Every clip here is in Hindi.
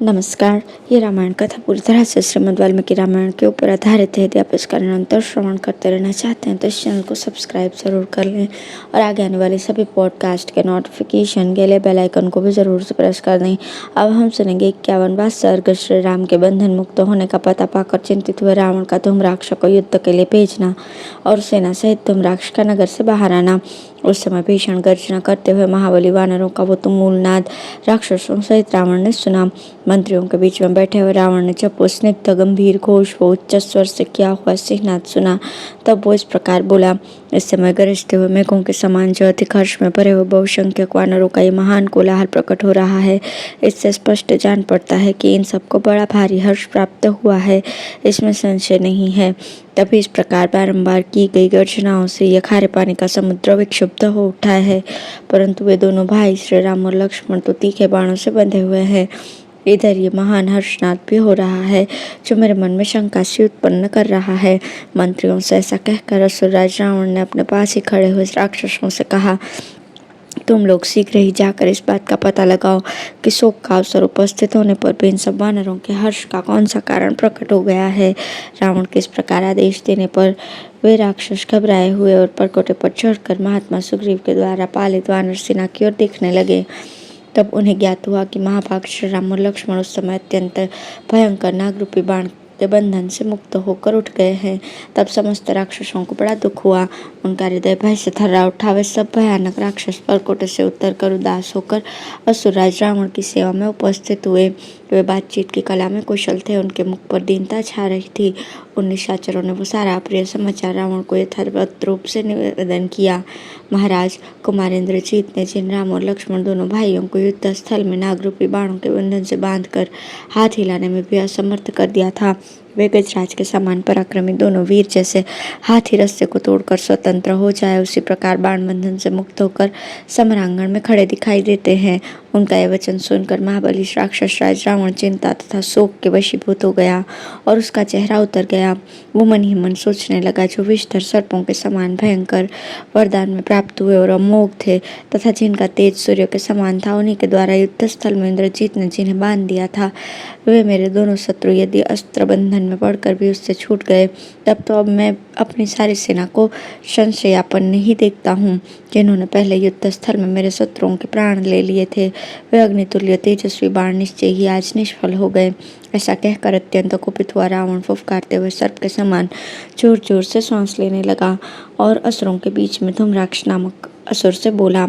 नमस्कार। ये रामायण कथा पूरी तरह से श्रीमद् वाल्मीकि रामायण के ऊपर आधारित है। यदि आप इसका निरंतर श्रवण करते रहना चाहते हैं तो इस चैनल को सब्सक्राइब जरूर कर लें और आगे आने वाले सभी पॉडकास्ट के नोटिफिकेशन के लिए बेल आइकन को भी जरूर से प्रेस कर दें। अब हम सुनेंगे 51वां सर्ग, श्री राम के बंधन मुक्त होने का पता पाकर चिंतित हुए रावण का धूम्राक्ष को युद्ध के लिए भेजना और सेना सहित धूम्राक्ष का नगर से बाहर आना। उस समय भीषण गर्जना करते हुए महाबली वानरों का वो तुमुल नाद राक्षसों सहित रावण ने सुना। मंत्रियों के बीच में बैठे हुए रावण ने जब वो स्निग्ध गंभीर घोष वो उच्च स्वर से किया हुआ सिंहनाद सुना तब वो इस प्रकार बोला। इस समय गरजते हुए मेघों के समान जो अधिक हर्ष में भरे हुए बहुसंख्यक वानरों का ये महान कोलाहल प्रकट हो रहा है, इससे स्पष्ट जान पड़ता है कि इन सबको बड़ा भारी हर्ष प्राप्त हुआ है, इसमें संशय नहीं है। तभी इस प्रकार बारंबार की गई गर्जनाओं से यह खारे पानी का समुद्र विक्षुब्ध हो उठा है। परंतु वे दोनों भाई श्री राम और लक्ष्मण तो तीखे बाणों से बंधे हुए हैं। इधर ये महान हर्षनाद भी हो रहा है जो मेरे मन में शंका सी उत्पन्न कर रहा है। मंत्रियों से ऐसा कहकर असुरराज रावण ने अपने पास ही खड़े हुए राक्षसों से कहा, तुम लोग शीघ्र ही जाकर इस बात का पता लगाओ कि शोक का अवसर उपस्थित होने पर भी इन सब वानरों के हर्ष का कौन सा कारण प्रकट हो गया है। रावण के इस प्रकार आदेश देने पर वे राक्षस घबराए हुए और परकोटे पर चढ़कर महात्मा सुग्रीव के द्वारा पालित वानर सेना की ओर देखने लगे। तब उन्हें ज्ञात हुआ कि महाभाग श्री राम और लक्ष्मण उस समय अत्यंत भयंकर नागरूपी बाण के बंधन से मुक्त होकर उठ गए हैं। तब समस्त राक्षसों को बड़ा दुख हुआ, उनका हृदय भय से थर्रा उठा। वे सब भयानक राक्षस परकोटे से उतरकर उदास होकर असुरराज रावण की सेवा में उपस्थित हुए। वे बातचीत की कला में कुशल थे, उनके मुख पर दीनता छा रही थी। उन निशाचरों ने वो सारा अप्रिय समाचार रावण को यथावत रूप से निवेदन किया। महाराज, कुमार इंद्रजीत ने जिन राम और लक्ष्मण दोनों भाइयों को युद्ध स्थल में नागरूपी बाणों के बंधन से बांधकर हाथ हिलाने में भी असमर्थ कर दिया था, वे गजराज के समान पराक्रमी दोनों वीर जैसे हाथी रस्से को तोड़कर स्वतंत्र हो जाए उसी प्रकार बाण बंधन से मुक्त होकर समरांगण में खड़े दिखाई देते हैं। उनका यह वचन सुनकर महाबली राक्षस राज रावण चिंता तथा शोक के वशीभूत हो गया और उसका चेहरा उतर गया। वो मन ही मन सोचने लगा, जो विषधर सर्पों के समान भयंकर वरदान में प्राप्त हुए और अमोघ थे तथा जिनका तेज सूर्य के समान था, उन्हीं के द्वारा युद्ध स्थल में इंद्रजीत ने जिन्हें बांध दिया था, वे मेरे दोनों शत्रु यदि अस्त्र बंधन में पड़कर भी उससे छूट गए, तब तो अब मैं अपनी सारी सेना को संशयापन नहीं देखता हूँ। जिन्होंने पहले युद्ध स्थल में मेरे शत्रुओं के प्राण ले लिए थे, वे अग्नितुल्य तेजस्वी बाण निश्चय ही आज निष्फल हो गए। ऐसा कहकर अत्यंत कुपित हुआ रावण फुफकारते हुए सर्प के समान जोर जोर से सांस लेने लगा और असुरों के बीच में धूम्राक्ष नामक असुर से बोला,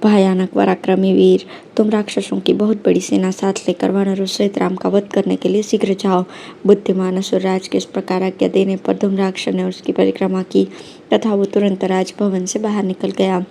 भयानक पराक्रमी वीर, तुम राक्षसों की बहुत बड़ी सेना साथ लेकर वानरों सहित राम का वध करने के लिए शीघ्र जाओ। बुद्धिमान असुरराज के इस प्रकार आज्ञा देने पर धूम्राक्ष ने उसकी परिक्रमा की तथा वो तुरंत राजभवन से बाहर निकल गया।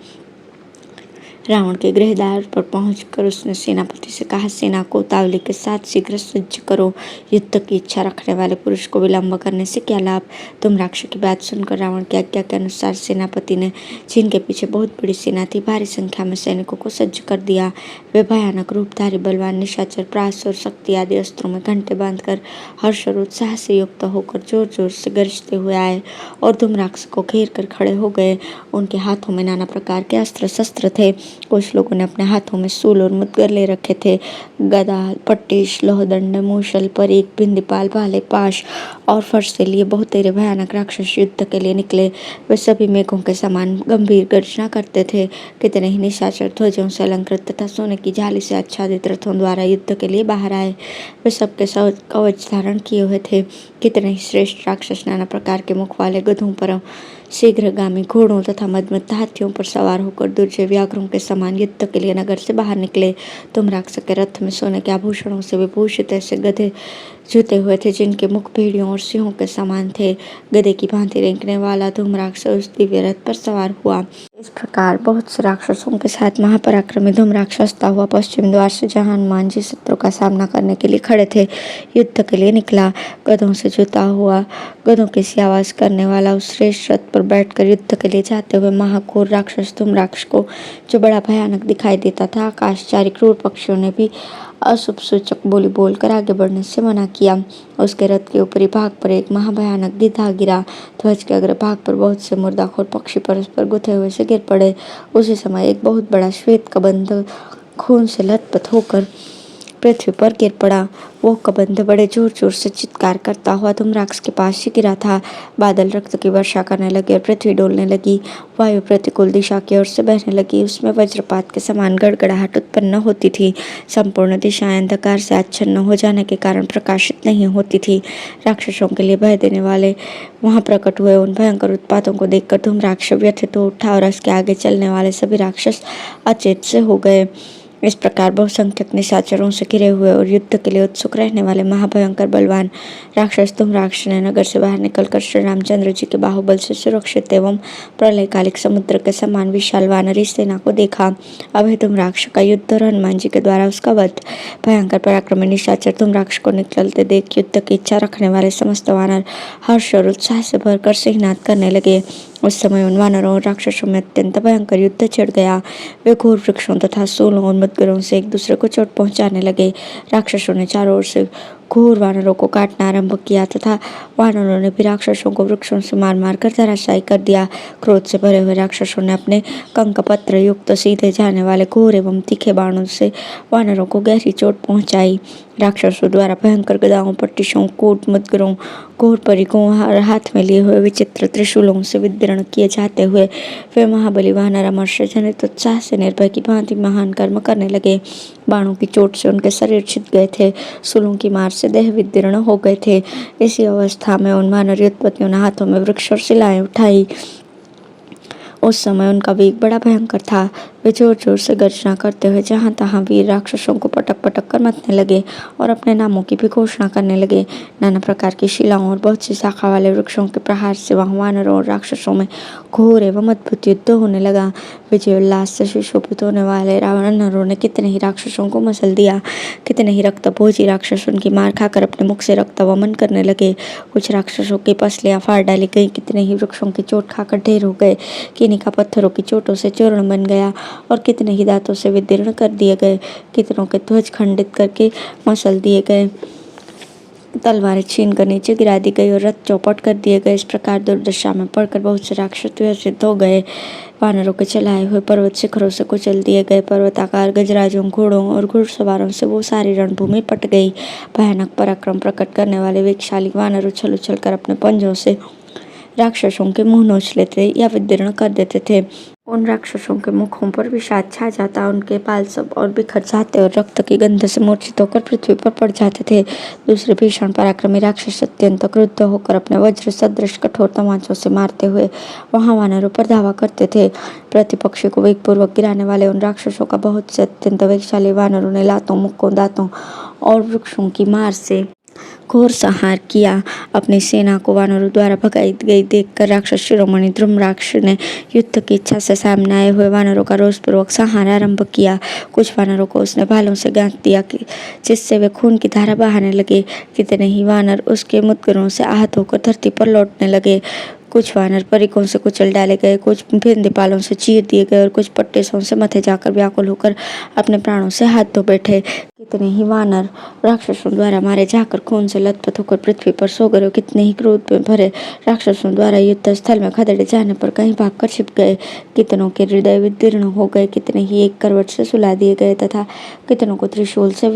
रावण के गृहद्वार पर पहुंचकर उसने सेनापति से कहा, सेना को उतावली के साथ शीघ्र सज्ज करो। युद्ध की इच्छा रखने वाले पुरुष को विलंब करने से क्या लाभ। धूम्राक्ष की बात सुनकर रावण की आज्ञा के अनुसार सेनापति ने, जिनके पीछे बहुत बड़ी सेना थी, भारी संख्या में सैनिकों को सज्ज कर दिया। वे भयानक रूपधारी बलवान निशाचर प्रास और शक्ति आदि अस्त्रों में घंटे बांधकर हर्ष और उत्साह से युक्त होकर जोर जोर से गरजते हुए आए और धूम्राक्ष को घेर कर खड़े हो गए। उनके हाथों में नाना प्रकार के अस्त्र शस्त्र थे। कुछ लोगों ने अपने हाथों में सूल और मुद्गर ले रखे थे। गदा, पट्टिश, लोहदंड, मूसल, परीक, बिंदीपाल, भाले, पाश और फर्श से लिए बहुत तेरे भयानक राक्षस युद्ध के लिए निकले। वे सभी मेघों के समान गंभीर गर्जना करते थे। कितने ही निशाचर ध्वजों से अलंकृत तथा सोने की झाली से आच्छादित रथों द्वारा युद्ध के लिए बाहर आए। वे सबके कवच धारण किए हुए थे। कितने ही श्रेष्ठ राक्षस नाना प्रकार के मुख वाले गधों पर, शीघ्रगामी घोड़ों तथा मदमत्त हाथियों पर सवार होकर दुर्जय व्याघ्रों के समान युद्ध के लिए नगर से बाहर निकले। धूम्राक्ष के रथ में सोने के आभूषणों से विभूषित ऐसे गधे जुते हुए थे जिनके मुख भेड़ियों और सिंहों के समान थे। गधे की भांति रेंकने वाला धूम्राक्ष उस दिव्य रथ पर सवार हुआ। इस प्रकार बहुत से राक्षसों के साथ महापराक्रमी धूम्राक्ष हंसता हुआ पश्चिम द्वार से, जहां हनुमान जी शत्रु का सामना करने के लिए खड़े थे, युद्ध के लिए निकला। गधों से जुता हुआ, गधों की सी आवाज करने वाला उस श्रेष्ठ रथ पर बैठकर युद्ध के लिए जाते हुए महाघोर राक्षस धूम्राक्ष को, जो बड़ा भयानक दिखाई देता था, आकाशचारी क्रूर पक्षियों ने भी अशुभ सूचक बोली बोलकर आगे बढ़ने से मना किया। उसके रथ के ऊपरी भाग पर एक महाभयानक दिधा गिरा। ध्वज के अग्रभाग पर बहुत से मुर्दाखोर पक्षी परस्पर गुथे हुए से गिर पड़े। उसी समय एक बहुत बड़ा श्वेत कबंध खून से लथपथ होकर पृथ्वी पर गिर पड़ा। वो कबंध बड़े जोर जोर से चित्कार करता हुआ धूम्राक्ष के पास ही गिरा था। बादल रक्त की वर्षा करने लगे और पृथ्वी डोलने लगी। वायु प्रतिकूल दिशा की ओर से बहने लगी। उसमें वज्रपात के समान गड़गड़ाहट उत्पन्न होती थी। संपूर्ण दिशाएं अंधकार से आच्छन्न हो जाने के कारण प्रकाशित नहीं होती थी। राक्षसों के लिए भय देने वाले वहां प्रकट हुए उन भयंकर उत्पातों को देखकर धूम्राक्ष व्यथित हो उठा और उसके आगे चलने वाले सभी राक्षस अचेत से हो गए। इस प्रकार बहुसंख्यक निशाचरों से घिरे हुए और युद्ध के लिए उत्सुक रहने वाले महाभयंकर बलवान राक्षस धूम्राक्ष ने नगर से बाहर निकलकर श्री रामचंद्र जी के बाहुबल से सुरक्षित एवं प्रलयकालिक समुद्र के समान विशाल वानरी सेना को देखा। अब है धूम्राक्ष का युद्ध और हनुमान जी के द्वारा उसका वध। भयंकर पराक्रमी निशाचर धूम्राक्ष को निकलते देख युद्ध की इच्छा रखने वाले समस्त वानर हर्ष और उत्साह से भरकर सिंहनाद करने लगे। उस समय उन वानरों और राक्षसों में अत्यंत भयंकर युद्ध छिड़ गया। वे घोर वृक्षों तथा सूलों और मुदगरों से एक दूसरे को चोट पहुंचाने लगे। राक्षसों ने चारों ओर से घोर वानरों को काटना आरंभ किया तथा वानरों ने भी राक्षसों को वृक्षों से मार मार कर धराशायी कर दिया। क्रोध से भरे हुए राक्षसों ने अपने कंकपत्र युक्त सीधे जाने वाले घोर एवं तीखे बाणों से वानरों को गहरी चोट पहुंचाई। राक्षसों द्वारा भयंकर गदाओं, पट्टिशों, कूट, मुदगरों, घोर परिकों और हाथ में लिए हुए विचित्र त्रिशूलों से विदीर्ण किए जाते हुए वे महाबली वानर अमर्ष्य जनित उत्साह से निर्भय की भांति महान कर्म करने लगे। बाणों की चोट से उनके शरीर छिद गए थे। शूलों की मार से देह विदीर्ण हो गए थे। इसी अवस्था में उन वानर युद्धपतियों ने हाथों में वृक्ष और शिलाएं उठाई। उस समय उनका वेग बड़ा भयंकर था। वे जोर जोर से गर्जना करते हुए जहां तहां वीर राक्षसों को पटक पटक कर मथने लगे और अपने नामों की भी घोषणा करने लगे। नाना प्रकार की शिलाओं और बहुत सी शाखा वाले वृक्षों के प्रहार से वहां वानरों और राक्षसों में घोर एवं अद्भुत युद्ध होने लगा। विजय उल्लास से सुशोभित होने वाले वानरों ने कितने ही राक्षसों को मसल दिया। कितने ही रक्तभोजी राक्षस उनकी मार खाकर अपने मुख से रक्त वमन करने लगे। कुछ राक्षसों की पसलियां फाड़ डाली गई। कितने ही वृक्षों की चोट खाकर ढेर हो गए। किन्हीं का पत्थरों की चोटों से चूर्ण बन गया और कितने ही दांतों से विदीर्ण कर दिए गए। कितनों के ध्वज खंडित करके मसल दिए गए। तलवारें छीन कर नीचे गिरा दी गई और रथ चौपट कर दिए गए। इस प्रकार दुर्दशा में पड़कर बहुत से राक्षस व्यथित हो गए। वानरों के चलाए हुए पर्वत शिखरों से कुचल दिए गए। पर्वताकार गजराजों, घोड़ों और घुड़सवारों से वो सारी रणभूमि पट गई। भयानक पराक्रम प्रकट करने वाले वेगशाली वानर उछल उछल कर अपने पंजों से राक्षसों के मुंह नोच लेते या विदीर्ण कर देते थे। उन राक्षसों के मुखों पर विषाद छा जाता। उनके बाल सब और बिखर जाते और रक्त की गंध से मूर्छित होकर पृथ्वी पर पड़ जाते थे। दूसरे भीषण पराक्रमी राक्षस अत्यंत क्रुद्ध होकर अपने वज्र सदृश कठोर तमाचों से मारते हुए वहां वानरों पर धावा करते थे। प्रतिपक्षी को वेगपूर्वक गिराने वाले उन राक्षसों का बहुत से अत्यंत वेगशाली वानरों ने लातों, मुक्कों, दांतों और वृक्षों की मार से घोर संहार किया। अपनी सेना को वानरों द्वारा भगाई गई देखकर राक्षस शिरोमणि धूम्राक्ष ने युद्ध की इच्छा से सामने आए हुए वानरों का रोषपूर्वक संहार आरंभ किया। कुछ वानरों को उसने भालों से गांठ दिया जिससे वे खून की धारा बहाने लगे। कितने ही वानर उसके मुदगरों से आहत होकर धरती पर लौटने लगे। कुछ वानर परिकों से कुचल डाले गए, कुछ भिन्न पालों से चीर दिए गए और कुछ पट्टेसों से मथे जाकर व्याकुल होकर अपने प्राणों से हाथ धो बैठे। कितने ही वानर राक्षसों द्वारा मारे जाकर खून से लथपथ होकर पृथ्वी पर सो गए। कितने ही क्रोध में भरे राक्षसों द्वारा युद्ध स्थल में खदेड़े जाने पर कहीं भागकर छिप गए। कितनों के हृदय विदीर्ण हो गए। कितने ही एक करवट से सुला दिए गए तथा कितनों को त्रिशूल से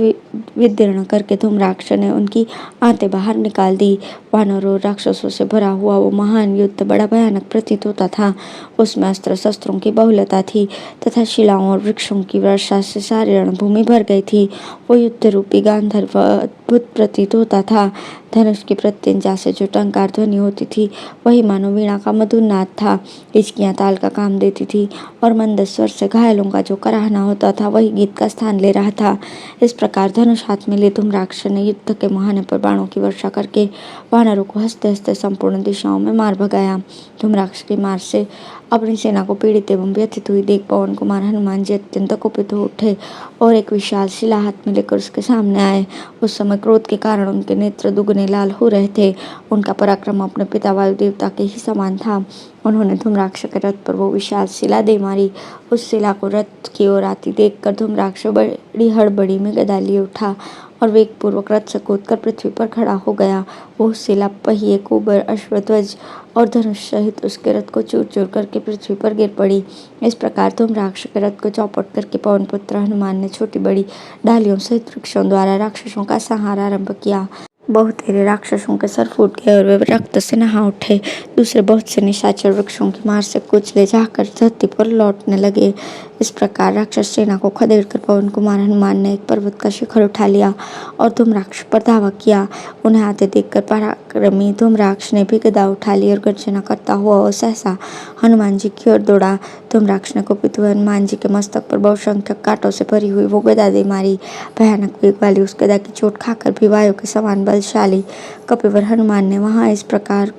विदीर्ण करके धूम्राक्ष ने उनकी आंतें बाहर निकाल दी। वानरों और राक्षसों से भरा हुआ वो महान युद्ध बड़ा भयानक प्रतीत होता था। उसमें अस्त्र शस्त्रों की बहुलता थी तथा शिलाओं और वृक्षों की वर्षा से सारी रणभूमि भर गई थी। वो युद्ध रूपी गांधर्व अद्भुत प्रतीत होता था। धनुष की प्रत्यंचा से जो टंकार ध्वनि होती थी वही मानो वीणा का मधुर नाद था। हिचकियां ताल का काम देती थी और मंद स्वर से घायलों का जो कराहना होता था वही गीत का स्थान ले रहा था। इस प्रकार धनुष हाथ में लिए धूम्राक्ष ने युद्ध के मुहाने पर बाणों की वर्षा करके वानरों को हंसते हंसते संपूर्ण दिशाओं में मार भगाया। धूम्राक्ष की मार से अपनी सेना को पीड़ित एवं व्यथित हुई देख पवन कुमार हनुमान जी अत्यंत कुपित हो उठे और एक विशाल शिला हाथ में लेकर उसके सामने आए। उस समय क्रोध के कारण उनके नेत्र दुगने लाल हो रहे थे। उनका पराक्रम अपने पिता वायु देवता के ही समान था। उन्होंने धूम्राक्ष के रथ पर वो विशाल शिला दे मारी। उस शिला को रथ की ओर आती देखकर धूम्राक्ष बड़ी हड़बड़ी में गदा लिए उठा और वेगपूर्वक रथ से कूदकर पृथ्वी पर खड़ा हो गया। वो शिला, पहिए, कुबर, अश्वध्वज और धनुष सहित उसके रथ को चूर चूर करके पृथ्वी पर गिर पड़ी। इस प्रकार धूम्राक्ष के रथ को चौपट करके पवन पुत्र हनुमान ने छोटी बड़ी डालियों सहित वृक्षों द्वारा राक्षसों का संहार आरंभ किया। बहुतेरे राक्षसों के सर फूट गए और वे रक्त से नहा उठे। दूसरे बहुत से निशाचर वृक्षों की मार से कुचले जाकर धरती पर लौटने लगे। इस प्रकार राक्षस सेना को खदेड़कर पवन कुमार हनुमान ने एक पर्वत का शिखर उठा लिया और धूम्राक्ष पर धावा किया। उन्हें आते देखकर पराक्रमी धूम्राक्ष ने भी गदा उठा ली और गर्जना करता हुआ वो सहसा हनुमान जी की ओर दौड़ा। धूम्राक्ष ने कुपित हुए हनुमान जी के मस्तक पर बहुसंख्यक कांटों से भरी हुई वो गदा दे मारी। भयानक वेग वाली उस गदा की चोट खाकर भी वायु के समान बलशाली कपिवर हनुमान ने वहां इस प्रकार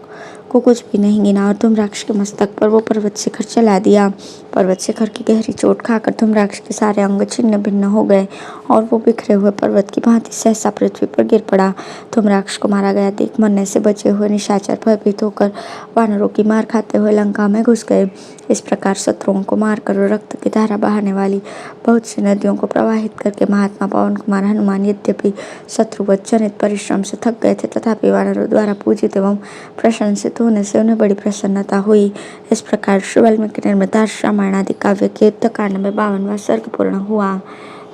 को कुछ भी नहीं गिना और धूम्राक्ष के मस्तक पर वो पर्वत शिखर चला दिया। पर्वत शिखर की गहरी चोट खाकर धूम्राक्ष के सारे अंग छिन्न भिन्न हो गए और वो बिखरे हुए पर्वत की भांति सहसा पृथ्वी पर गिर पड़ा। धूम्राक्ष को मारा गया देख मरने से बचे हुए निशाचर भयभीत होकर वानरों की मार खाते हुए लंका में घुस गए। इस प्रकार शत्रुओं को मारकर और रक्त की धारा बहाने वाली बहुत सी नदियों को प्रवाहित करके महात्मा पवन कुमार हनुमान यद्यपि शत्रुवध जनित परिश्रम से थक गए थे, तथापि वानरों द्वारा पूजित एवं प्रशंसित होने से उन्हें बड़ी प्रसन्नता हुई। इस प्रकार श्री वाल्मीकि निर्मित रामायण आदि काव्य के युद्धकांड में 52वां सर्ग पूर्ण हुआ।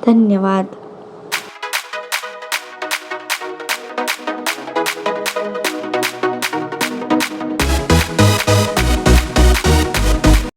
धन्यवाद।